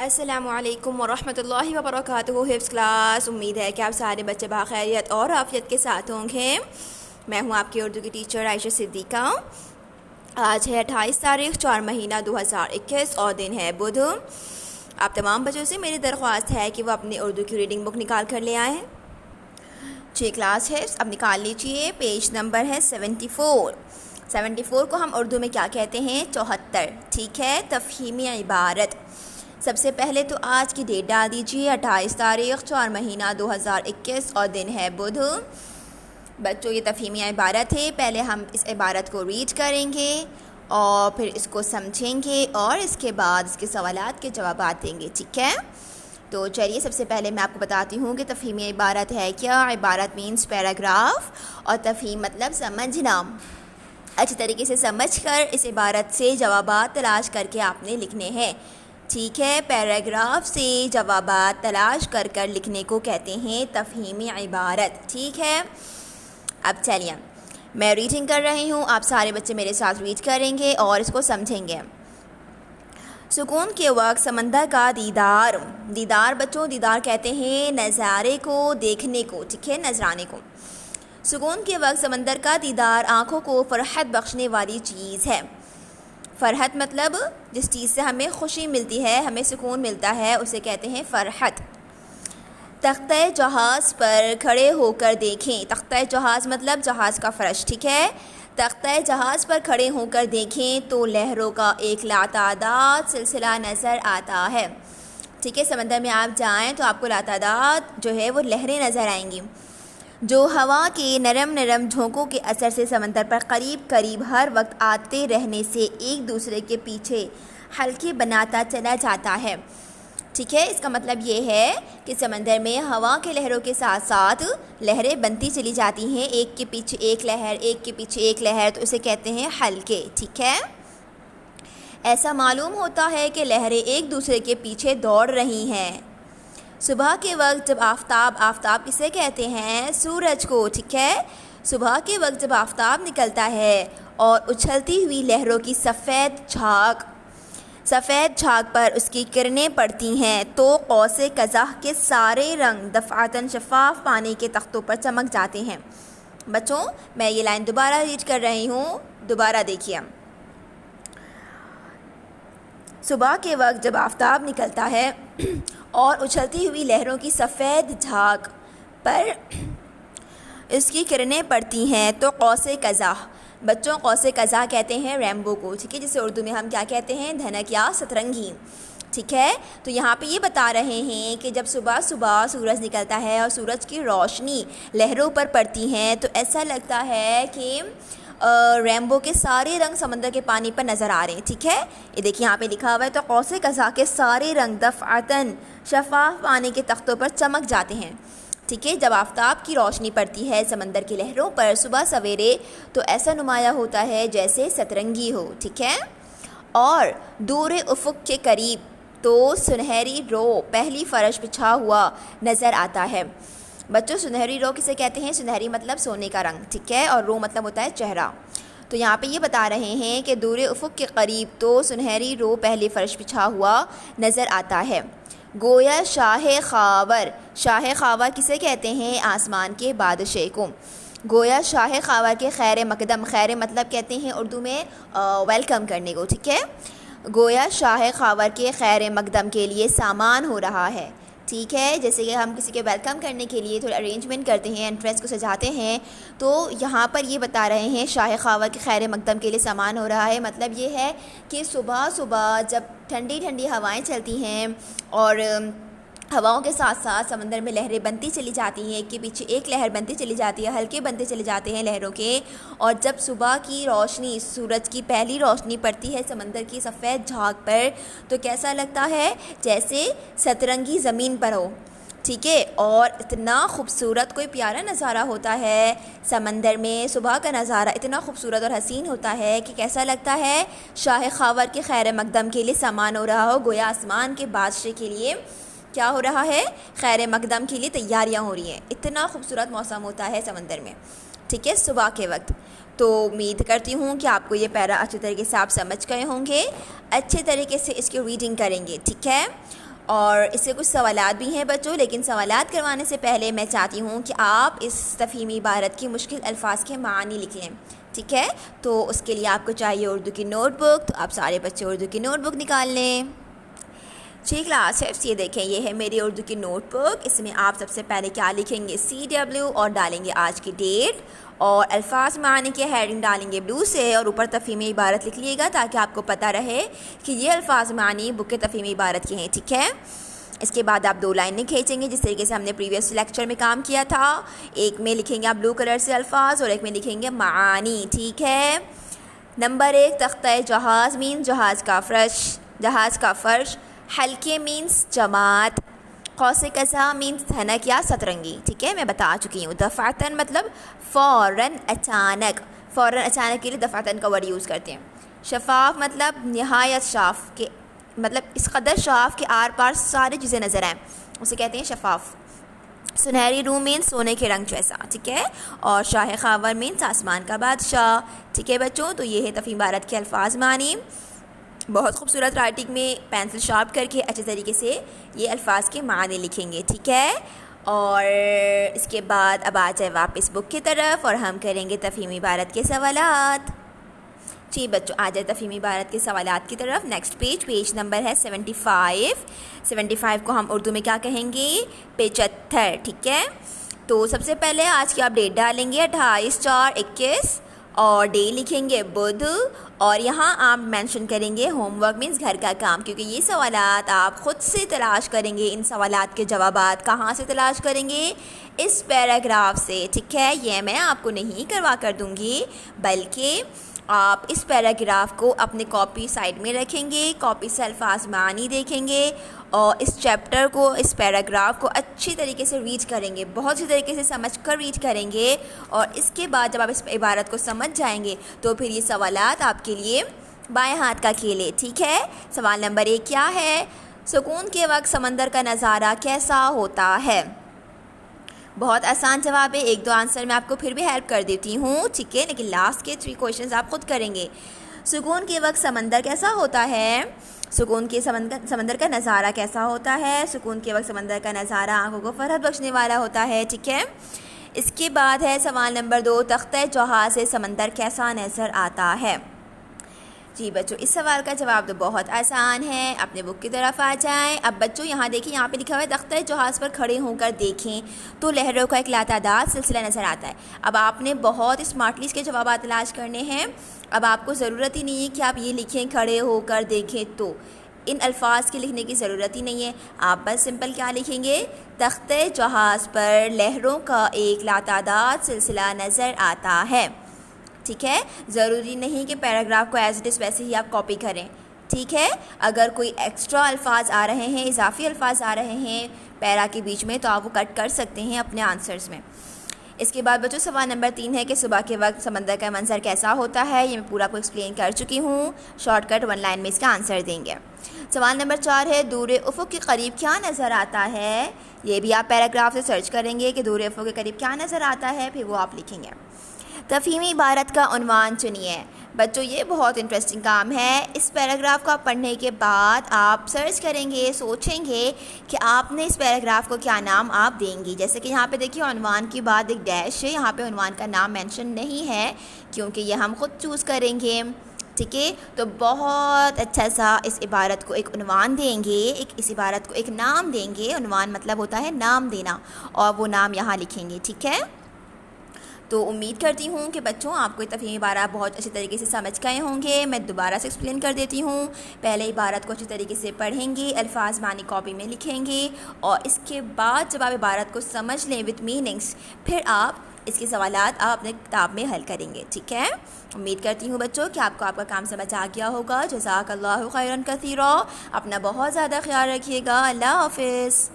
السلام علیکم ورحمۃ اللہ وبرکاتہ حفظ کلاس. امید ہے کہ آپ سارے بچے باخیریت اور عافیت کے ساتھ ہوں گے. میں ہوں آپ کی اردو کی ٹیچر عائشہ صدیقہ. آج ہے 28 تاریخ 4 مہینہ 2021 اور دن ہے بدھ. آپ تمام بچوں سے میری درخواست ہے کہ وہ اپنی اردو کی ریڈنگ بک نکال کر لے آئیں. 6 کلاس ہے، اب نکال لیجئے. پیج نمبر ہے 74 کو ہم اردو میں کیا کہتے ہیں؟ 74. ٹھیک ہے. تفہیمی عبارت. سب سے پہلے تو آج کی ڈیٹ ڈال دیجیے، 28 تاریخ 4 مہینہ 2021 اور دن ہے بدھ. بچوں یہ تفہیمی عبارت ہے. پہلے ہم اس عبارت کو ریڈ کریں گے اور پھر اس کو سمجھیں گے اور اس کے بعد اس کے سوالات کے جوابات دیں گے. ٹھیک ہے. تو چلیے سب سے پہلے میں آپ کو بتاتی ہوں کہ تفہیمی عبارت ہے کیا. عبارت مینس پیراگراف اور تفہیم مطلب سمجھنا. اچھی طریقے سے سمجھ کر اس عبارت سے جوابات تلاش کر کے آپ نے لکھنے ہیں. ٹھیک ہے. پیراگراف سے جوابات تلاش کر کر لکھنے کو کہتے ہیں تفہیمی عبارت. ٹھیک ہے. اب چلیے میں ریڈنگ کر رہی ہوں، آپ سارے بچے میرے ساتھ ریڈ کریں گے اور اس کو سمجھیں گے. سکون کے وقت سمندر کا دیدار. دیدار بچوں دیدار کہتے ہیں نظارے کو، دیکھنے کو. ٹھیک ہے، نذرانے کو. سکون کے وقت سمندر کا دیدار آنکھوں کو فرحت بخشنے والی چیز ہے. فرحت مطلب جس چیز سے ہمیں خوشی ملتی ہے، ہمیں سکون ملتا ہے، اسے کہتے ہیں فرحت. تختہ جہاز پر کھڑے ہو کر دیکھیں. تختہ جہاز مطلب جہاز کا فرش. ٹھیک ہے. تختہ جہاز پر کھڑے ہو کر دیکھیں تو لہروں کا ایک لاتعداد سلسلہ نظر آتا ہے. ٹھیک ہے. سمندر میں آپ جائیں تو آپ کو لاتعداد جو ہے وہ لہریں نظر آئیں گی، جو ہوا کے نرم نرم جھونکوں کے اثر سے سمندر پر قریب قریب ہر وقت آتے رہنے سے ایک دوسرے کے پیچھے حلقے بناتا چلا جاتا ہے. ٹھیک ہے. اس کا مطلب یہ ہے کہ سمندر میں ہوا کے لہروں کے ساتھ ساتھ لہریں بنتی چلی جاتی ہیں، ایک کے پیچھے ایک لہر، ایک کے پیچھے ایک لہر، تو اسے کہتے ہیں حلقے. ٹھیک ہے. ایسا معلوم ہوتا ہے کہ لہریں ایک دوسرے کے پیچھے دوڑ رہی ہیں. صبح کے وقت جب آفتاب کسے کہتے ہیں؟ سورج کو. ٹھیک ہے. صبح کے وقت جب آفتاب نکلتا ہے اور اچھلتی ہوئی لہروں کی سفید جھاگ پر اس کی کرنیں پڑتی ہیں تو قوس قزح کے سارے رنگ دفعتاً شفاف پانی کے تختوں پر چمک جاتے ہیں. بچوں میں یہ لائن دوبارہ ریڈ کر رہی ہوں، دوبارہ دیکھیے. صبح کے وقت جب آفتاب نکلتا ہے اور اچھلتی ہوئی لہروں کی سفید جھاگ پر اس کی کرنیں پڑتی ہیں تو قوس قزح. بچوں قوس قزح کہتے ہیں ریمبو کو. ٹھیک ہے. جسے اردو میں ہم کیا کہتے ہیں؟ دھنک یا سترنگی. ٹھیک ہے. تو یہاں پہ یہ بتا رہے ہیں کہ جب صبح سورج نکلتا ہے اور سورج کی روشنی لہروں پر پڑتی ہیں تو ایسا لگتا ہے کہ ریمبو کے سارے رنگ سمندر کے پانی پر نظر آ رہے ہیں. ٹھیک ہے. یہ دیکھیے یہاں پہ لکھا ہوا ہے تو قوس قزح کے سارے رنگ دفعتاً شفاف پانی کے تختوں پر چمک جاتے ہیں. ٹھیک ہے. جب آفتاب کی روشنی پڑتی ہے سمندر کی لہروں پر صبح سویرے تو ایسا نمایاں ہوتا ہے جیسے سترنگی ہو. ٹھیک ہے. اور دور افق کے قریب تو سنہری رو پہلی فرش بچھا ہوا نظر آتا ہے. بچوں سنہری رو کسے کہتے ہیں؟ سنہری مطلب سونے کا رنگ. ٹھیک ہے. اور رو مطلب ہوتا ہے چہرہ. تو یہاں پہ یہ بتا رہے ہیں کہ دور افق کے قریب تو سنہری رو پہلی فرش بچھا ہوا نظر آتا ہے. گویا شاہ خاور کسے کہتے ہیں؟ آسمان کے بادشاہ کو. گویا شاہ خاور کے خیر مقدم، خیر مطلب کہتے ہیں اردو میں ویلکم کرنے کو. ٹھیک ہے. گویا شاہ خاور کے خیر مقدم کے لیے سامان ہو رہا ہے. ٹھیک ہے. جیسے کہ ہم کسی کے ویلکم کرنے کے لیے تھوڑا ارینجمنٹ کرتے ہیں، انٹرنس کو سجاتے ہیں، تو یہاں پر یہ بتا رہے ہیں شاہ خاور کے خیر مقدم کے لیے سامان ہو رہا ہے. مطلب یہ ہے کہ صبح جب ٹھنڈی ٹھنڈی ہوائیں چلتی ہیں اور ہواؤں کے ساتھ ساتھ سمندر میں لہریں بنتی چلی جاتی ہیں، ایک کے پیچھے ایک لہر بنتی چلی جاتی ہے، حلقے بنتے چلے جاتے ہیں لہروں کے، اور جب صبح کی روشنی سورج کی پہلی روشنی پڑتی ہے سمندر کی سفید جھاگ پر تو کیسا لگتا ہے؟ جیسے سترنگی زمین پر ہو. ٹھیک ہے. اور اتنا خوبصورت کوئی پیارا نظارہ ہوتا ہے سمندر میں، صبح کا نظارہ اتنا خوبصورت اور حسین ہوتا ہے کہ کیسا لگتا ہے؟ شاہ خاور کے خیر مقدم کے لیے سامان ہو رہا ہو. گویا آسمان کے بادشاہ کے لیے کیا ہو رہا ہے؟ خیر مقدم کے لیے تیاریاں ہو رہی ہیں. اتنا خوبصورت موسم ہوتا ہے سمندر میں. ٹھیک ہے. صبح کے وقت. تو امید کرتی ہوں کہ آپ کو یہ پیرا اچھے طریقے سے آپ سمجھ گئے ہوں گے. اچھے طریقے سے اس کی ریڈنگ کریں گے. ٹھیک ہے. اور اس سے کچھ سوالات بھی ہیں بچوں، لیکن سوالات کروانے سے پہلے میں چاہتی ہوں کہ آپ اس تفہیمی عبارت کی مشکل الفاظ کے معنی لکھ لیں، ٹھیک ہے؟ تو اس کے لیے آپ کو چاہیے اردو کی نوٹ بک، تو آپ سارے بچے اردو کی نوٹ بک نکال لیں۔ جی کلاس ففتھ، یہ دیکھیں یہ ہے میری اردو کی نوٹ بک، اس میں آپ سب سے پہلے کیا لکھیں گے CW اور ڈالیں گے آج کی ڈیٹ، اور الفاظ معنی کے ہیڈنگ ڈالیں گے بلو سے، اور اوپر تفہیمی عبارت لکھ لیے گا تاکہ آپ کو پتہ رہے کہ یہ الفاظ معنی بک کے تفہیمی عبارت کے ہیں، ٹھیک ہے؟ اس کے بعد آپ 2 لائنیں کھینچیں گے جس طریقے سے ہم نے پریویس لیکچر میں کام کیا تھا، ایک میں لکھیں گے آپ بلو کلر سے الفاظ اور ایک میں لکھیں گے معانی، ٹھیک ہے؟ نمبر 1، تختہ جہاز مینس جہاز کا فرش، حلقے مینس جماعت، قوس قزح مینس دھنک یا سترنگی، ٹھیک ہے؟ میں بتا چکی ہوں۔ دفعتاً مطلب فوراً اچانک کے لیے دفعتاً کا ورڈ یوز کرتے ہیں۔ شفاف مطلب نہایت صاف، کہ مطلب اس قدر صاف کہ آر پار ساری چیزیں نظر آئیں، اسے کہتے ہیں شفاف۔ سنہری روح مینس سونے کے رنگ جیسا، ٹھیک ہے؟ اور شاہ خاور مینس آسمان کا بادشاہ، ٹھیک ہے بچوں؟ تو یہ ہے تفہیم عبارت کے الفاظ معنی۔ بہت خوبصورت رائٹنگ میں پینسل شارپ کر کے اچھے طریقے سے یہ الفاظ کے معنی لکھیں گے، ٹھیک ہے؟ اور اس کے بعد اب آ جائے واپس بک کی طرف اور ہم کریں گے تفہیمی عبارت کے سوالات۔ جی بچوں آ جائے تفہیمی عبارت کے سوالات کی طرف۔ نیکسٹ پیج نمبر ہے 75 کو ہم اردو میں کیا کہیں گے؟ 75، ٹھیک ہے؟ تو سب سے پہلے آج کی آپ ڈیٹ ڈالیں گے 28/4/21 اور ڈے لکھیں گے بدھ، اور یہاں آپ مینشن کریں گے ہوم ورک مینس گھر کا کام، کیونکہ یہ سوالات آپ خود سے تلاش کریں گے۔ ان سوالات کے جوابات کہاں سے تلاش کریں گے؟ اس پیراگراف سے، ٹھیک ہے؟ یہ میں آپ کو نہیں کروا کر دوں گی، بلکہ آپ اس پیراگراف کو اپنے کاپی سائڈ میں رکھیں گے، کاپی سے الفاظ معنی دیکھیں گے اور اس چیپٹر کو، اس پیراگراف کو اچھی طریقے سے ریڈ کریں گے، بہت اچھی طریقے سے سمجھ کر ریڈ کریں گے، اور اس کے بعد جب آپ اس عبارت کو سمجھ جائیں گے تو پھر یہ سوالات آپ کے لیے بائیں ہاتھ کا کھیل ہے، ٹھیک ہے؟ سوال نمبر 1 کیا ہے؟ سکون کے وقت سمندر کا نظارہ کیسا ہوتا ہے؟ بہت آسان جواب ہے، 1-2 آنسر میں آپ کو پھر بھی ہیلپ کر دیتی ہوں، ٹھیک ہے؟ لیکن لاسٹ کے 3 کویشچنز آپ خود کریں گے۔ سکون کے وقت سمندر کیسا ہوتا ہے؟ سمندر کا نظارہ کیسا ہوتا ہے؟ سکون کے وقت سمندر کا نظارہ آنکھوں کو فرحت بخشنے والا ہوتا ہے، ٹھیک ہے؟ اس کے بعد ہے سوال نمبر 2، تختہ جہاز سے سمندر کیسا نظر آتا ہے؟ جی بچوں اس سوال کا جواب تو بہت آسان ہے، اپنے بک کی طرف آ جائیں۔ اب بچوں یہاں دیکھیں، یہاں پہ لکھا ہوا ہے تختہ جہاز پر کھڑے ہو کر دیکھیں تو لہروں کا ایک لاتعداد سلسلہ نظر آتا ہے۔ اب آپ نے بہت اسمارٹلی اس کے جوابات تلاش کرنے ہیں۔ اب آپ کو ضرورت ہی نہیں ہے کہ آپ یہ لکھیں کھڑے ہو کر دیکھیں، تو ان الفاظ کے لکھنے کی ضرورت ہی نہیں ہے، آپ بس سمپل کیا لکھیں گے؟ تختہ جہاز پر لہروں کا ایک لاتعداد سلسلہ نظر آتا ہے، ٹھیک ہے؟ ضروری نہیں کہ پیراگراف کو ایز اٹ از ویسے ہی آپ کاپی کریں، ٹھیک ہے؟ اگر کوئی ایکسٹرا الفاظ آ رہے ہیں، اضافی الفاظ آ رہے ہیں پیرا کے بیچ میں، تو آپ وہ کٹ کر سکتے ہیں اپنے آنسرز میں۔ اس کے بعد بچوں سوال نمبر 3 ہے کہ صبح کے وقت سمندر کا منظر کیسا ہوتا ہے؟ یہ میں پورا کو ایکسپلین کر چکی ہوں، شارٹ کٹ 1 لائن میں اس کا آنسر دیں گے۔ سوال نمبر 4 ہے دور افق کے قریب کیا نظر آتا ہے؟ یہ بھی آپ پیراگراف سے سرچ کریں گے کہ دور افق کے قریب کیا نظر آتا ہے، پھر وہ آپ لکھیں گے۔ تفہیمی عبارت کا عنوان چنیے۔ بچوں یہ بہت انٹرسٹنگ کام ہے، اس پیراگراف کو پڑھنے کے بعد آپ سرچ کریں گے، سوچیں گے کہ آپ نے اس پیراگراف کو کیا نام آپ دیں گی۔ جیسے کہ یہاں پہ دیکھیے عنوان کے بعد ایک ڈیش ہے، یہاں پہ عنوان کا نام مینشن نہیں ہے کیونکہ یہ ہم خود چوز کریں گے، ٹھیک ہے؟ تو بہت اچھا سا اس عبارت کو ایک عنوان دیں گے، اس عبارت کو ایک نام دیں گے۔ عنوان مطلب ہوتا ہے نام دینا، اور وہ نام یہاں لکھیں گے، ٹھیک ہے؟ تو امید کرتی ہوں کہ بچوں آپ کو یہ تفہیمی عبارت بہت اچھی طریقے سے سمجھ گئے ہوں گے۔ میں دوبارہ سے ایکسپلین کر دیتی ہوں۔ پہلے عبارت کو اچھی طریقے سے پڑھیں گے، الفاظ معنی کاپی میں لکھیں گے، اور اس کے بعد جب آپ عبارت کو سمجھ لیں وتھ میننگس، پھر آپ اس کے سوالات آپ اپنے کتاب میں حل کریں گے، ٹھیک ہے؟ امید کرتی ہوں بچوں کہ آپ کو آپ کا کام سمجھ آ گیا ہوگا۔ جزاک اللہ خیرا کثیرا۔ اپنا بہت زیادہ خیال رکھیے گا۔ اللہ حافظ۔